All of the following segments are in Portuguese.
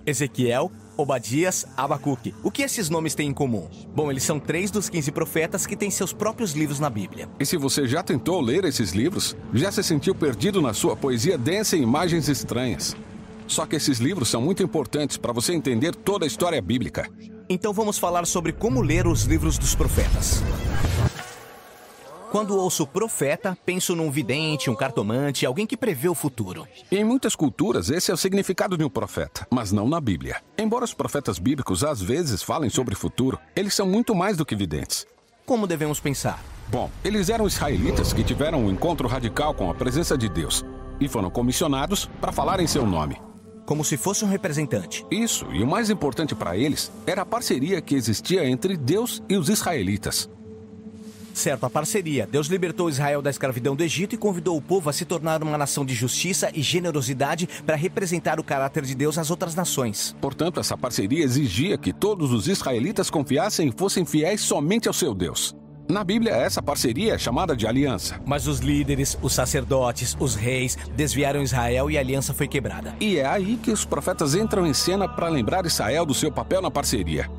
Ezequiel, Obadias, Abacuque. O que esses nomes têm em comum? Bom, eles são 3 dos 15 profetas que têm seus próprios livros na Bíblia. E se você já tentou ler esses livros, já se sentiu perdido na sua poesia densa e imagens estranhas. Só que esses livros são muito importantes para você entender toda a história bíblica. Então vamos falar sobre como ler os livros dos profetas. Quando ouço profeta, penso num vidente, um cartomante, alguém que prevê o futuro. Em muitas culturas, esse é o significado de um profeta, mas não na Bíblia. Embora os profetas bíblicos às vezes falem sobre futuro, eles são muito mais do que videntes. Como devemos pensar? Bom, eles eram israelitas que tiveram um encontro radical com a presença de Deus e foram comissionados para falar em seu nome. Como se fosse um representante. Isso, e o mais importante para eles era a parceria que existia entre Deus e os israelitas. Certo, a parceria. Deus libertou Israel da escravidão do Egito e convidou o povo a se tornar uma nação de justiça e generosidade para representar o caráter de Deus às outras nações. Portanto, essa parceria exigia que todos os israelitas confiassem e fossem fiéis somente ao seu Deus. Na Bíblia, essa parceria é chamada de aliança. Mas os líderes, os sacerdotes, os reis desviaram Israel e a aliança foi quebrada. E é aí que os profetas entram em cena para lembrar Israel do seu papel na parceria.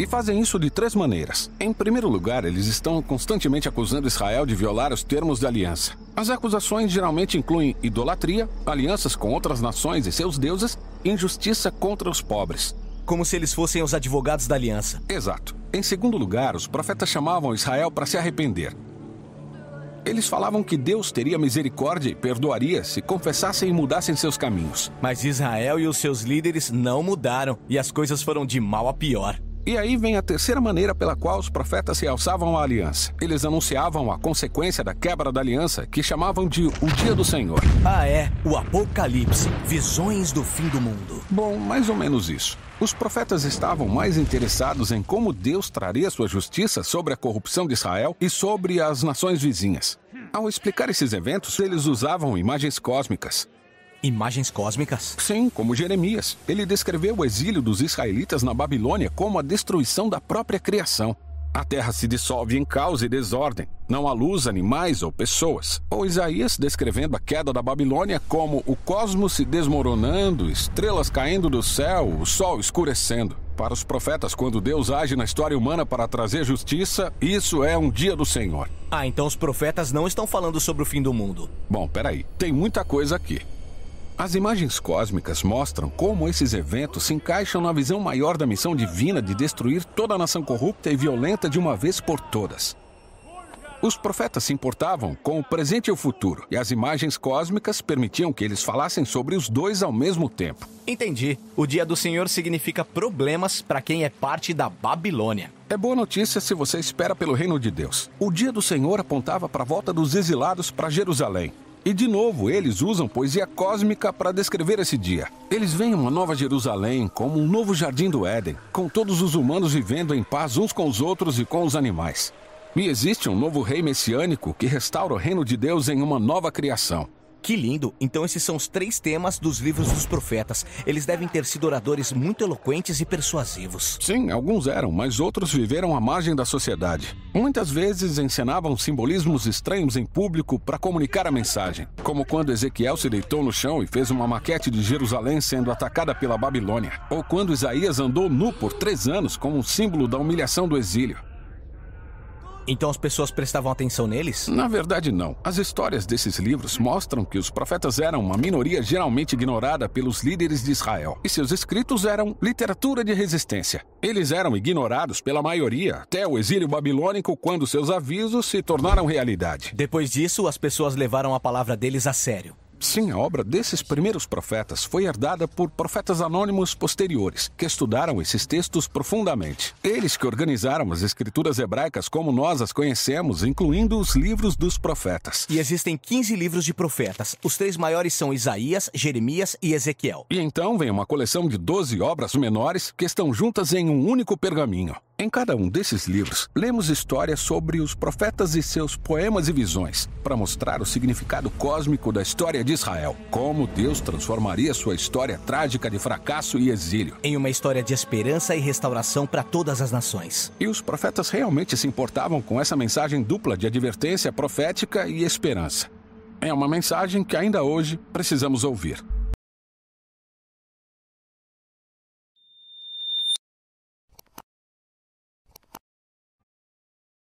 E fazem isso de 3 maneiras. Em primeiro lugar, eles estão constantemente acusando Israel de violar os termos da aliança. As acusações geralmente incluem idolatria, alianças com outras nações e seus deuses, e injustiça contra os pobres. Como se eles fossem os advogados da aliança. Exato. Em segundo lugar, os profetas chamavam Israel para se arrepender. Eles falavam que Deus teria misericórdia e perdoaria se confessassem e mudassem seus caminhos. Mas Israel e os seus líderes não mudaram, e as coisas foram de mal a pior. E aí vem a terceira maneira pela qual os profetas realçavam a aliança. Eles anunciavam a consequência da quebra da aliança, que chamavam de o Dia do Senhor. Ah, é. O Apocalipse. Visões do fim do mundo. Bom, mais ou menos isso. Os profetas estavam mais interessados em como Deus traria sua justiça sobre a corrupção de Israel e sobre as nações vizinhas. Ao explicar esses eventos, eles usavam imagens cósmicas. Imagens cósmicas? Sim, como Jeremias. Ele descreveu o exílio dos israelitas na Babilônia como a destruição da própria criação. A terra se dissolve em caos e desordem. Não há luz, animais ou pessoas. Ou Isaías descrevendo a queda da Babilônia como o cosmos se desmoronando, estrelas caindo do céu, o sol escurecendo. Para os profetas, quando Deus age na história humana para trazer justiça, isso é um dia do Senhor. Ah, então os profetas não estão falando sobre o fim do mundo. Bom, peraí. Tem muita coisa aqui. As imagens cósmicas mostram como esses eventos se encaixam na visão maior da missão divina de destruir toda a nação corrupta e violenta de uma vez por todas. Os profetas se importavam com o presente e o futuro, e as imagens cósmicas permitiam que eles falassem sobre os dois ao mesmo tempo. Entendi. O Dia do Senhor significa problemas para quem é parte da Babilônia. É boa notícia se você espera pelo reino de Deus. O Dia do Senhor apontava para a volta dos exilados para Jerusalém. E, de novo, eles usam poesia cósmica para descrever esse dia. Eles veem uma nova Jerusalém como um novo jardim do Éden, com todos os humanos vivendo em paz uns com os outros e com os animais. E existe um novo rei messiânico que restaura o reino de Deus em uma nova criação. Que lindo! Então esses são os 3 temas dos livros dos profetas. Eles devem ter sido oradores muito eloquentes e persuasivos. Sim, alguns eram, mas outros viveram à margem da sociedade. Muitas vezes ensinavam simbolismos estranhos em público para comunicar a mensagem. Como quando Ezequiel se deitou no chão e fez uma maquete de Jerusalém sendo atacada pela Babilônia. Ou quando Isaías andou nu por 3 anos como um símbolo da humilhação do exílio. Então as pessoas prestavam atenção neles? Na verdade, não. As histórias desses livros mostram que os profetas eram uma minoria geralmente ignorada pelos líderes de Israel. E seus escritos eram literatura de resistência. Eles eram ignorados pela maioria até o exílio babilônico, quando seus avisos se tornaram realidade. Depois disso, as pessoas levaram a palavra deles a sério. Sim, a obra desses primeiros profetas foi herdada por profetas anônimos posteriores, que estudaram esses textos profundamente. Eles que organizaram as escrituras hebraicas como nós as conhecemos, incluindo os livros dos profetas. E existem 15 livros de profetas. Os 3 maiores são Isaías, Jeremias e Ezequiel. E então vem uma coleção de 12 obras menores que estão juntas em um único pergaminho. Em cada um desses livros, lemos histórias sobre os profetas e seus poemas e visões, para mostrar o significado cósmico da história de Israel, como Deus transformaria sua história trágica de fracasso e exílio em uma história de esperança e restauração para todas as nações. E os profetas realmente se importavam com essa mensagem dupla de advertência profética e esperança. É uma mensagem que ainda hoje precisamos ouvir.